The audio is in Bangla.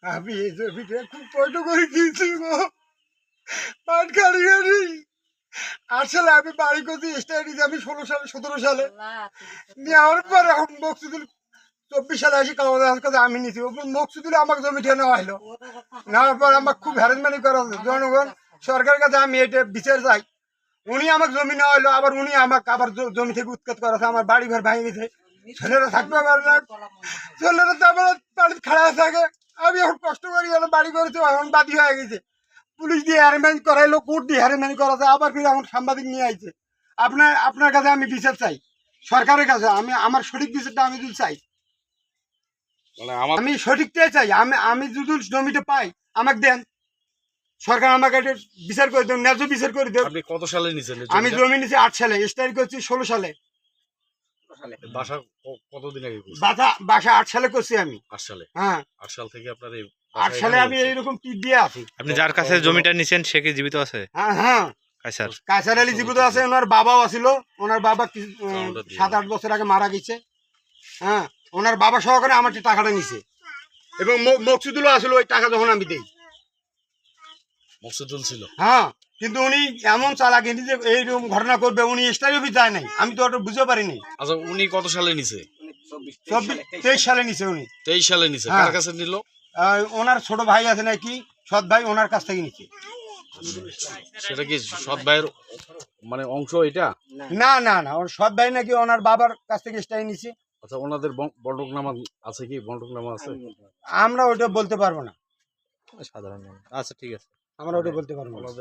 আমি এই জমিটা খুব কষ্ট করে কিনছি গো, পাট গাড়ি গাড়ি। আসলে আমি বাড়ি করছি স্টাইল 16 সালে নেওয়ার পর এখন মকসুদুল 24 সালে আসি কাগজ আমি নিছি। মকসুদুল আমাকে জমিটা নেওয়া হলো, নেওয়ার পর আমাকে খুব হ্যারাসমেন্ট করা হচ্ছে জনগণ। সরকারের কাছে আমি এটা বিচার চাই। উনি আমাকে জমি নেওয়া হলো, আবার উনি আমাকে আবার জমি থেকে উৎখাত করাছে। আমার বাড়ি ঘর ভেঙে গেছে, ছেলেরা থাকতে পারে না, ছেলেরা তো আমার বাড়িতে খাড়া থাকে। আমি এখন কষ্ট করি বাড়ি করেছি, এখন বাদী হয়ে গেছে। পুলিশ দিয়ে অ্যারেঞ্জমেন্ট করাইলো, কোর্ট দিয়ে অ্যারেঞ্জমেন্ট করাছে, আবার ফিরে এখন সাংবাদিক নিয়ে আইছে। আপনার কাছে আমি বিচার চাই, সরকারের কাছে। আমি আমার সঠিক বিচারটা আমি যদি চাই, আমি সঠিকটাই চাই। আমি যদি জমিটা পাই আমাকে দেন, সরকার আমাকে একটা বিচার করে দেন, ন্যায্য বিচার করে দেন। আপনি কত সালে নিছেন? আমি জমি নিয়েছি 8 সালে, স্টাইল করছি 16 সালে। বাসা কতদিন আগে করছেন? বাসা 8 সালে করছি আমি। 8 সালে? হ্যাঁ, 8 সাল থেকে আপনার এই 8 সালে আমি এইরকম টিপ দিয়ে আছি। আপনি যার কাছে জমিটা নিছেন সে কি জীবিত আছে? হ্যাঁ হ্যাঁ, কায়সার কায়সার আলী জীবিত আছে। ওনার বাবাও আছিল, ওনার বাবা 7-8 বছর আগে মারা গেছে। হ্যাঁ, ওনার বাবা সহকারে আমার টাকাটা নিছে, এবং মকসুদুলও আসলে ওই টাকা যখন আমি দেই। মকসুদুল ছিল? হ্যাঁ, কিন্তু উনি এমন চালাকি যে এইরকম ঘটনা করবে, উনি স্টাইল অফিস যায় নাই। আমি তো ওটা বুঝতে পারিনি। আচ্ছা, উনি কত সালে নিছে? 23 সালে নিছে উনি। 23 সালে নিছে? হ্যাঁ। কার কাছে নিল? ওনার ছোট ভাই আছে নাকি, সৎ ভাই, ওনার কাছ থেকে নিচ্ছে। সেটা কি সৎ ভাইয়ের মানে অংশ এটা? না না না, ওর সৎ ভাই নাকি ওনার বাবার কাছ থেকে স্টাইল নিচ্ছে। আচ্ছা, ওনাদের বন্টকনামা আছে কি? বন্টকনামা আছে? আমরা ওটা বলতে পারবো না, সাধারণ মানুষ। আচ্ছা ঠিক আছে, আমরা ওটা বলতে পারবো না।